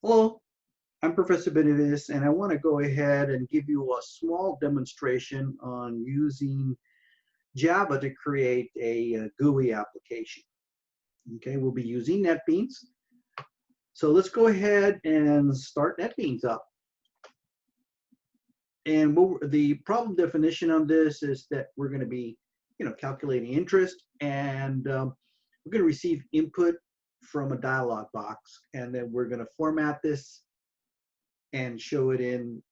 Hello, I'm Professor Benavides, and I want to go ahead and give you a small demonstration on using Java to create a GUI application. Okay, we'll be using NetBeans. So let's go ahead and start NetBeans up. And the problem definition on this is that we're going to be, calculating interest, and we're going to receive input from a dialog box, and then we're going to format this and show it in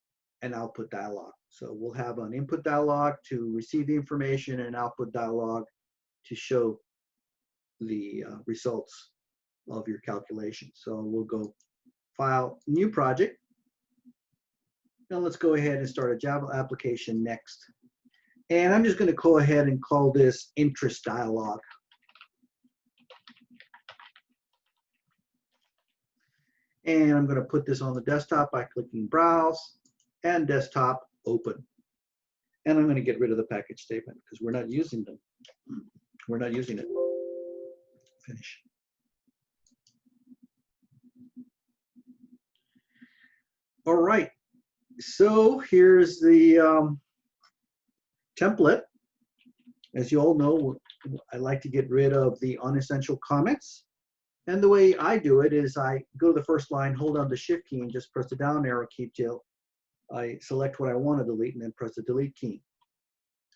an output dialog. So we'll have an input dialog to receive the information and an output dialog to show the results of your calculation. So we'll go File, New Project. Now let's go ahead and start a Java application next. And I'm just going to go ahead and call this InterestDialog. And I'm going to put this on the desktop by clicking Browse and Desktop Open. And I'm going to get rid of the package statement because we're not using them. We're not using it. Finish. All right. So here's the template. As you all know, I like to get rid of the unessential comments. And the way I do it is I go to the first line, hold down the Shift key, and just press the down arrow key till I select what I want to delete, and then press the delete key.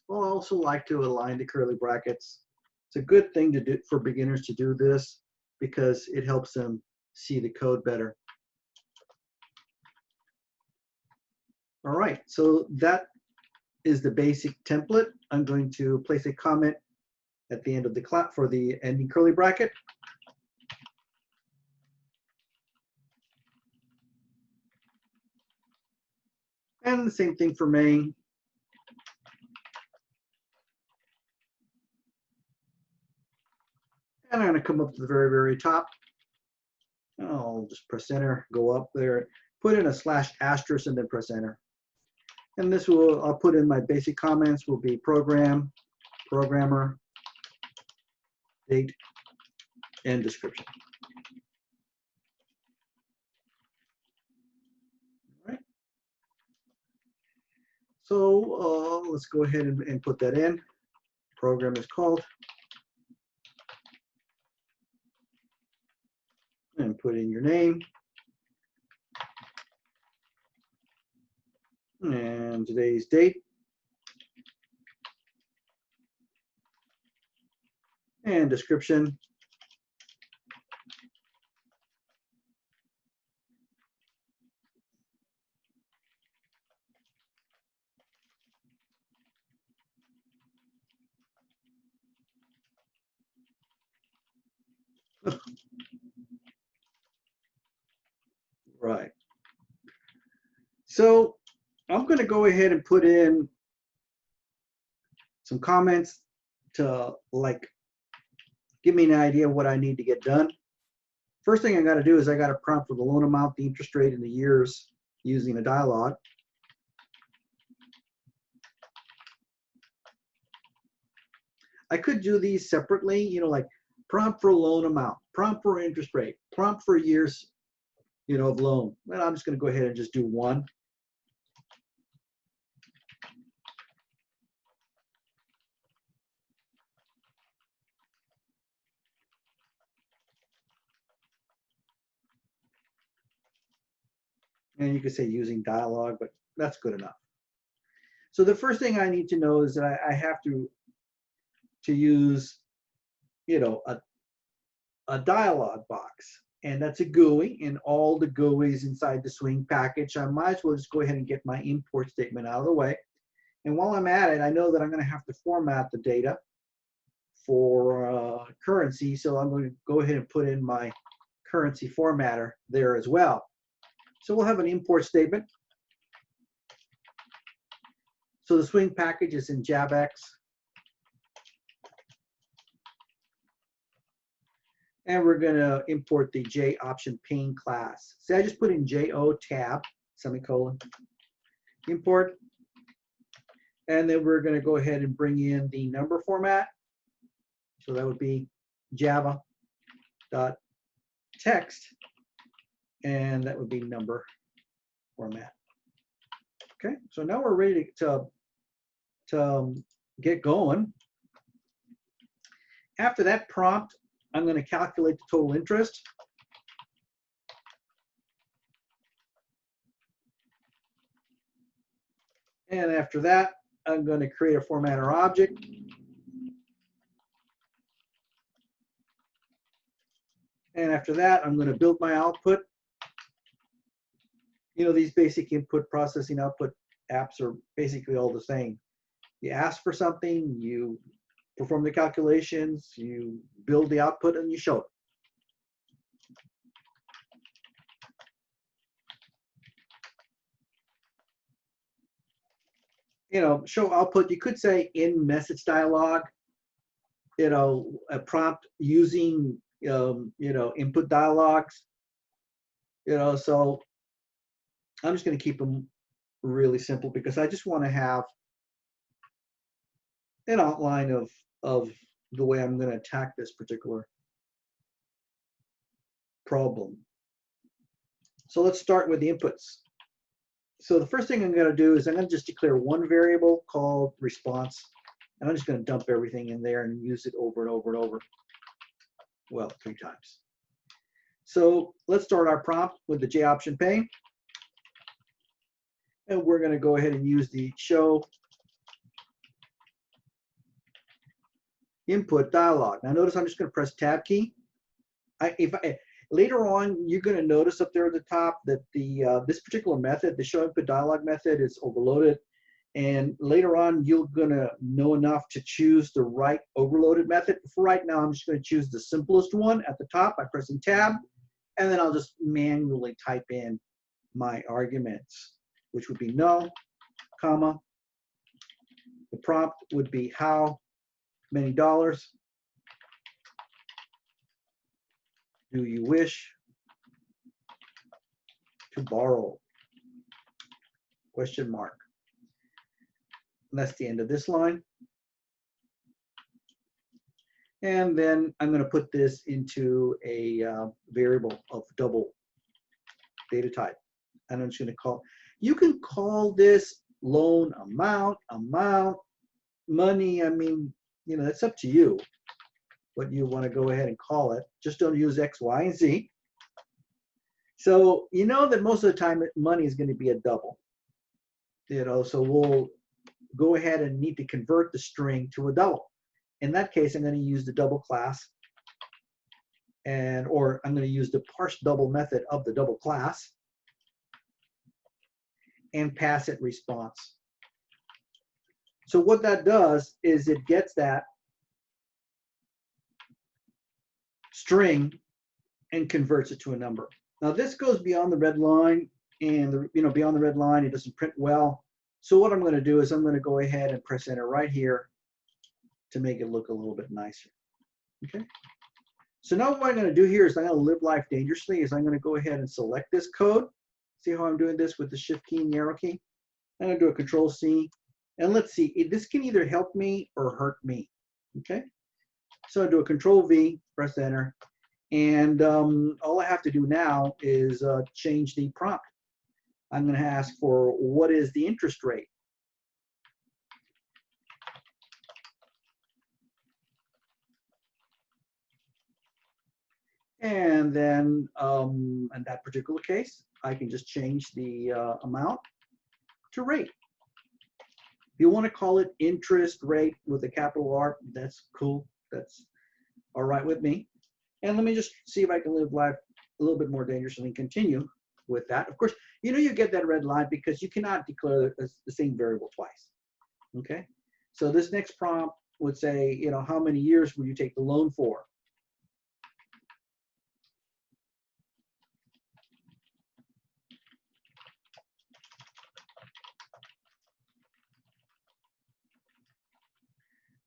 Well, I also like to align the curly brackets. It's a good thing to do for beginners to do this because it helps them see the code better. All right, so that is the basic template. I'm going to place a comment at the end of the class for the ending curly bracket. And the same thing for main. And I'm going to come up to the very, very top. I'll just press enter, go up there, put in a /*, and then press enter. And this will, I'll put in my basic comments will be program, programmer, date, and description. All right. So let's go ahead and put that in. Program is called. And put in your name. And today's date. And description. Right. So I'm going to go ahead and put in some comments to give me an idea of what I need to get done. First thing I got to do is I got to prompt for the loan amount, the interest rate, and the years using a dialog. I could do these separately, like prompt for loan amount, prompt for interest rate, prompt for years, of loan. Well, I'm just going to go ahead and just do one. And you could say using dialog, but that's good enough. So the first thing I need to know is that I have to use, a dialog box. And that's a GUI, and all the GUIs inside the Swing package. I might as well just go ahead and get my import statement out of the way. And while I'm at it, I know that I'm going to have to format the data for currency. So I'm going to go ahead and put in my currency formatter there as well. So we'll have an import statement. So the Swing package is in JAVX. And we're going to import the J option pane class. So I just put in JO tab, semicolon, import. And then we're going to go ahead and bring in the number format. So that would be java.text and that would be number format. Okay, so now we're ready to get going. After that prompt, I'm going to calculate the total interest. And after that, I'm going to create a formatter object. And after that, I'm going to build my output. You know, these basic input processing output apps are basically all the same. You ask for something, you perform the calculations, you build the output, and you show it. You know, show output, you could say in message dialog, you know, a prompt using, you know, input dialogs, you know, so I'm just going to keep them really simple because I just want to have an outline of the way I'm going to attack this particular problem. So let's start with the inputs. So the first thing I'm going to do is I'm going to just declare one variable called response, and I'm just going to dump everything in there and use it over and over and over. Well, 3 times. So let's start our prompt with the J option pane. And we're going to go ahead and use the show input dialog. Now notice I'm just going to press tab key. Later on, you're going to notice up there at the top that the this particular method, the show input dialog method, is overloaded. And later on, you're going to know enough to choose the right overloaded method. For right now, I'm just going to choose the simplest one at the top by pressing tab. And then I'll just manually type in my arguments, which would be no, comma. The prompt would be how many dollars do you wish to borrow? Question mark. And that's the end of this line. And then I'm going to put this into a variable of double data type. And I'm just going to call, you can call this loan amount, money. I mean, you know, that's up to you what you want to go ahead and call it. Just don't use X, Y, and Z. So you know that most of the time money is going to be a double. You know, so we'll go ahead and need to convert the string to a double. In that case, I'm going to use the double class, or I'm going to use the parse double method of the double class and pass it response. So what that does is it gets that string and converts it to a number. Now this goes beyond the red line, and beyond the red line it doesn't print well. So what I'm going to do is I'm going to go ahead and press enter right here to make it look a little bit nicer. Okay. So now what I'm going to do here is I'm going to live life dangerously. Is I'm going to go ahead and select this code. See how I'm doing this with the shift key and the arrow key? I'm going to do a control C, and let's see. This can either help me or hurt me. Okay. So I do a control V, press enter, and all I have to do now is change the prompt. I'm going to ask for what is the interest rate. And then in that particular case, I can just change the amount to rate. If you want to call it interest rate with a capital R, that's cool. That's all right with me. And let me just see if I can live life a little bit more dangerously and continue with that. Of course, you know you get that red line because you cannot declare the same variable twice. Okay, so this next prompt would say, you know, how many years will you take the loan for?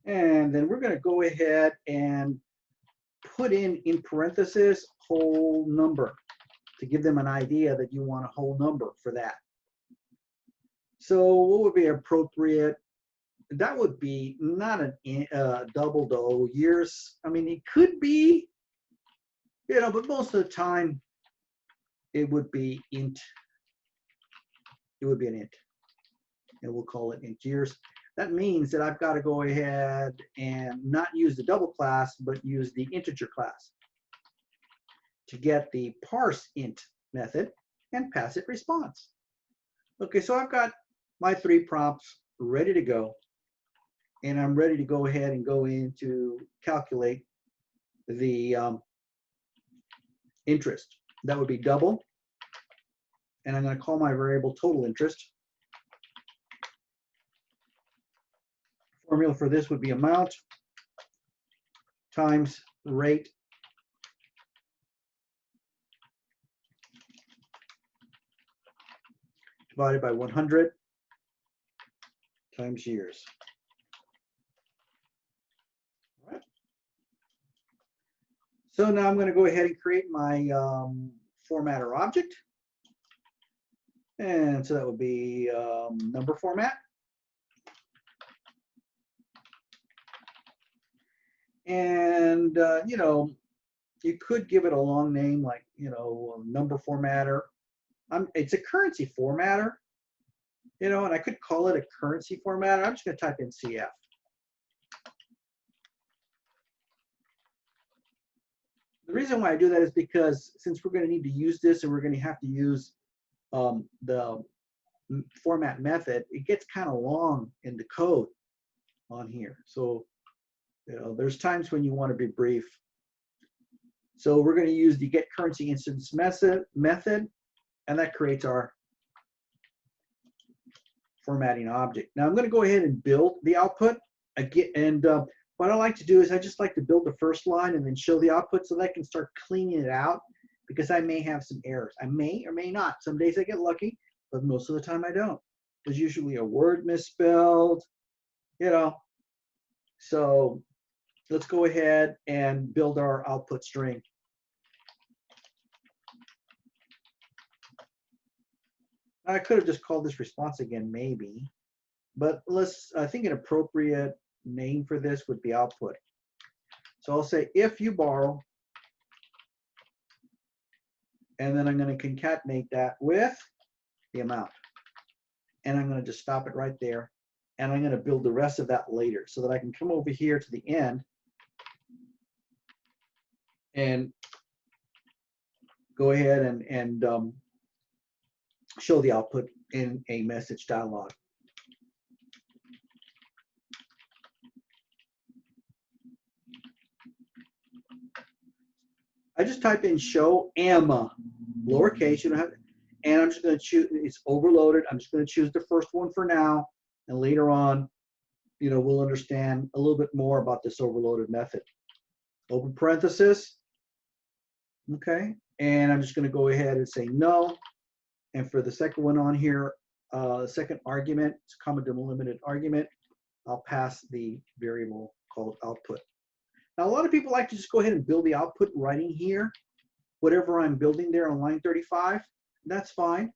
And then we're going to go ahead and put in parentheses whole number to give them an idea that you want a whole number for that. So what would be appropriate? That would be not a double though, years. I mean, it could be, you know, but most of the time, it would be int. It would be an int, and we'll call it int years. That means that I've got to go ahead and not use the double class, but use the integer class to get the parse int method and pass it response. Okay, so I've got my 3 prompts ready to go, and I'm ready to go ahead and go in to calculate the interest. That would be double, and I'm going to call my variable total interest. Formula for this would be amount times rate divided by 100 times years. All right. So now I'm going to go ahead and create my formatter object. And so that would be number format. And, you know, you could give it a long name like, you know, number formatter. It's a currency formatter, you know, and I could call it a currency formatter. I'm just going to type in CF. The reason why I do that is because since we're going to need to use this and we're going to have to use the format method, it gets kind of long in the code on here. So, you know, there's times when you want to be brief. So we're going to use the get currency instance method, and that creates our formatting object. Now I'm going to go ahead and build the output again. And what I like to do is I just like to build the first line and then show the output so that I can start cleaning it out, because I may have some errors. I may or may not. Some days I get lucky, but most of the time I don't. There's usually a word misspelled, you know. So let's go ahead and build our output string. I could have just called this response again, maybe, but I think an appropriate name for this would be output. So I'll say if you borrow, and then I'm going to concatenate that with the amount. And I'm going to just stop it right there. And I'm going to build the rest of that later so that I can come over here to the end and go ahead and show the output in a message dialog. I just type in show lowercase, you don't have, and I'm just going to choose, it's overloaded. I'm just going to choose the first one for now, and later on, you know, we'll understand a little bit more about this overloaded method. Open parenthesis, okay, and I'm just going to go ahead and say no. And for the second one on here, second argument, it's a comma delimited argument, I'll pass the variable called output. Now, a lot of people like to just go ahead and build the output right in here, whatever I'm building there on line 35. That's fine.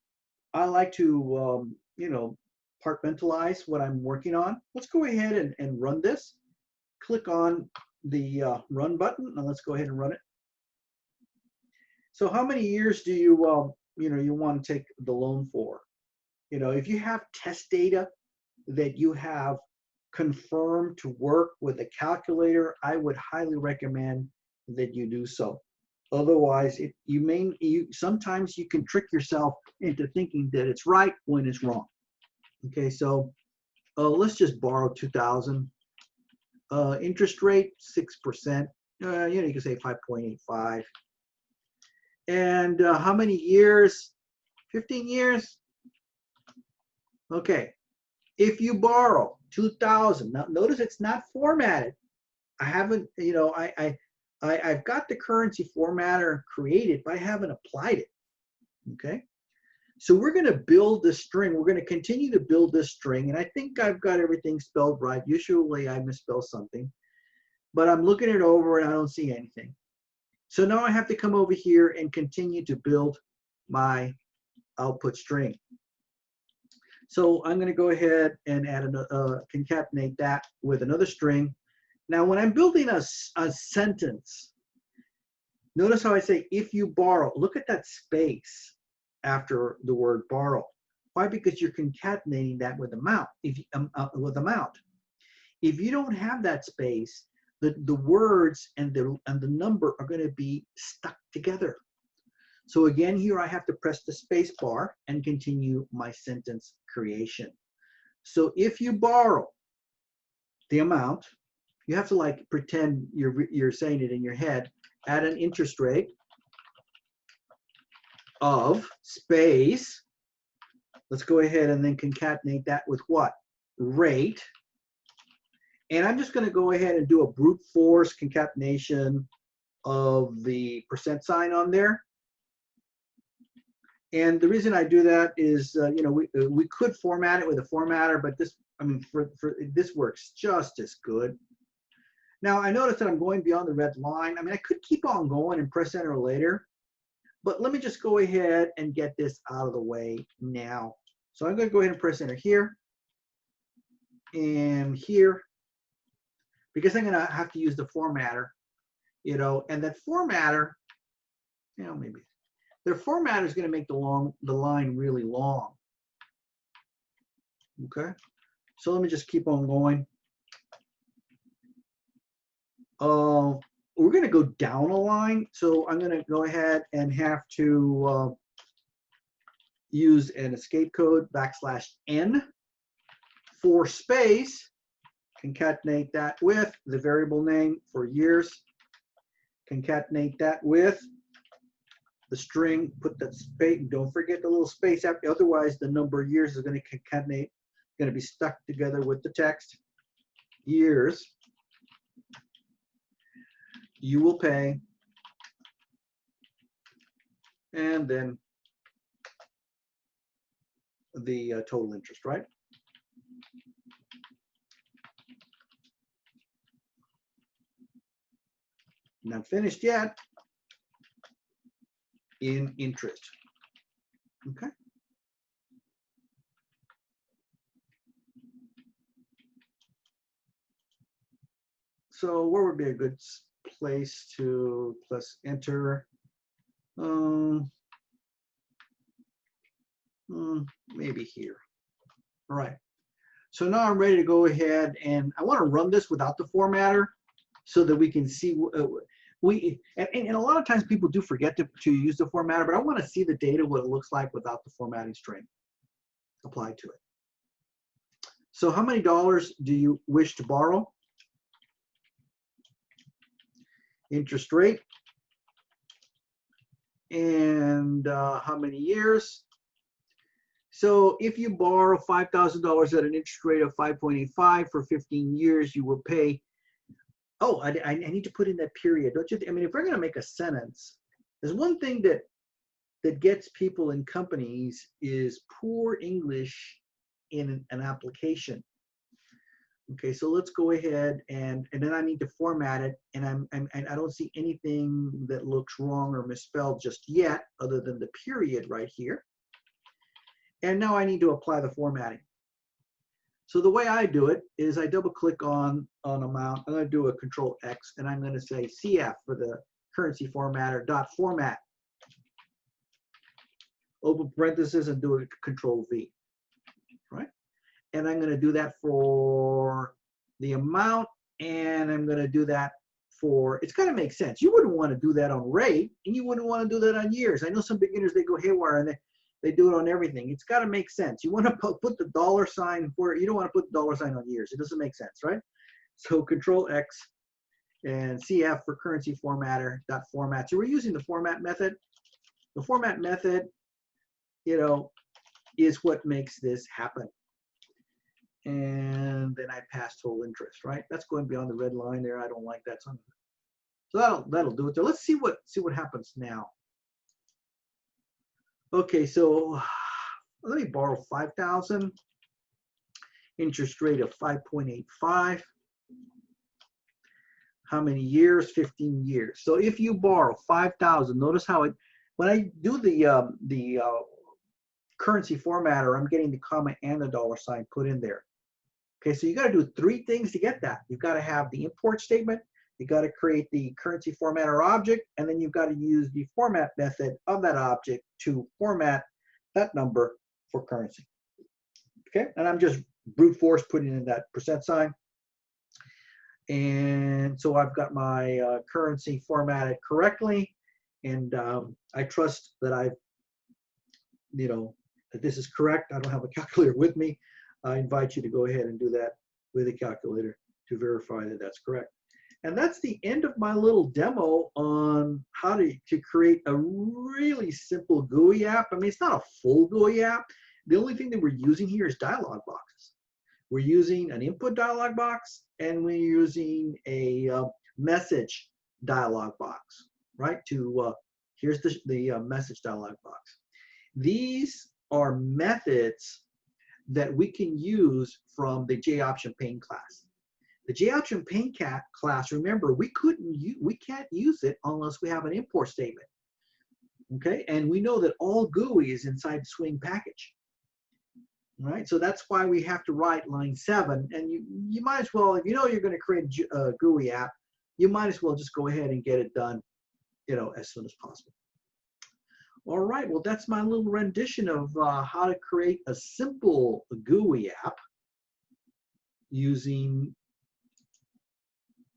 I like to, you know, compartmentalize what I'm working on. Let's go ahead and run this. Click on the run button, and let's go ahead and run it. So how many years do you, you know, you want to take the loan for? You know, if you have test data that you have confirmed to work with a calculator, I would highly recommend that you do so. Otherwise, sometimes you can trick yourself into thinking that it's right when it's wrong. Okay, so let's just borrow 2,000. Interest rate 6%. You know, you can say 5.85. And how many years? 15 years. Okay. If you borrow 2,000, now notice it's not formatted. I haven't, you know, I've got the currency formatter created, but I haven't applied it. Okay. So we're going to build this string. We're going to continue to build this string. And I think I've got everything spelled right. Usually I misspell something, but I'm looking it over and I don't see anything. So now I have to come over here and continue to build my output string. So I'm going to go ahead and add concatenate that with another string. Now, when I'm building a sentence, Notice how I say if you borrow. Look at that space after the word borrow. Why? Because you're concatenating that with amount. With amount. If you don't have that space, the words and the number are going to be stuck together. So again, here I have to press the space bar and continue my sentence creation. So if you borrow the amount, you have to like pretend you're saying it in your head at an interest rate of space. Let's go ahead and then concatenate that with what? Rate. And I'm just going to go ahead and do a brute force concatenation of the percent sign on there. And the reason I do that is, you know, we could format it with a formatter, but this, I mean, this works just as good. Now I notice that I'm going beyond the red line. I mean, I could keep on going and press enter later, but let me just go ahead and get this out of the way now. So I'm going to go ahead and press enter here and here, because I'm going to have to use the formatter, you know, and that formatter, you know, maybe their formatter is going to make the line really long. Okay, so let me just keep on going. We're going to go down a line, so I'm going to go ahead and have to use an escape code \n for space, concatenate that with the variable name for years, concatenate that with the string, put that space, don't forget the little space after, otherwise the number of years is going to concatenate, going to be stuck together with the text. Years you will pay, and then the total interest, right? Not finished yet. In interest. Okay. So where would be a good place to press enter? Maybe here. All right. So now I'm ready to go ahead, and I want to run this without the formatter so that we can see. And a lot of times people do forget to use the formatter, but I want to see the data, what it looks like without the formatting string applied to it. So how many dollars do you wish to borrow? Interest rate. And how many years? So if you borrow $5,000 at an interest rate of 5.85 for 15 years, you will pay. Oh, I need to put in that period, don't you? I mean, if we're going to make a sentence, there's one thing that gets people in companies is poor English in an application. Okay, so let's go ahead and then I need to format it, and I don't see anything that looks wrong or misspelled just yet, other than the period right here. And now I need to apply the formatting. So the way I do it is I double click on amount. I'm going to do a Control X, and I'm going to say CF for the currency formatter dot format. Open parentheses and do a Control V, right? And I'm going to do that for the amount, and I'm going to do that for, it's got to make sense. You wouldn't want to do that on rate, and you wouldn't want to do that on years. I know some beginners, they go haywire and they do it on everything. It's got to make sense. You want to put the dollar sign where you don't want to put the dollar sign on years. It doesn't make sense, right? So Control X and CF for currency formatter dot format. So we're using the format method. The format method, you know, is what makes this happen. And then I pass total interest, right? That's going beyond the red line there. I don't like that. So that'll do it there. Let's see what happens now. Okay, so let me borrow 5,000. Interest rate of 5.85. How many years? 15 years. So if you borrow 5,000, notice how it, when I do the currency formatter, I'm getting the comma and the dollar sign put in there. Okay, so you got to do 3 things to get that. You've got to have the import statement, You got to create the currency formatter object, and then you've got to use the format method of that object to format that number for currency. Okay, and I'm just brute force putting in that %. And so I've got my currency formatted correctly, and I trust that that this is correct. I don't have a calculator with me. I invite you to go ahead and do that with a calculator to verify that that's correct. And that's the end of my little demo on how to create a really simple GUI app. I mean, it's not a full GUI app. The only thing that we're using here is dialog boxes. We're using an input dialog box, and we're using a message dialog box, right? Here's the message dialog box. These are methods that we can use from the JOption pane class. The JOption pane class, remember, we can't use it unless we have an import statement. Okay, and we know that all GUI is inside the Swing package. Right, so that's why we have to write line 7, and you might as well, if you know you're going to create a GUI app, you might as well just go ahead and get it done, as soon as possible. All right, well, that's my little rendition of how to create a simple GUI app using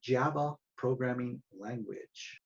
Java programming language.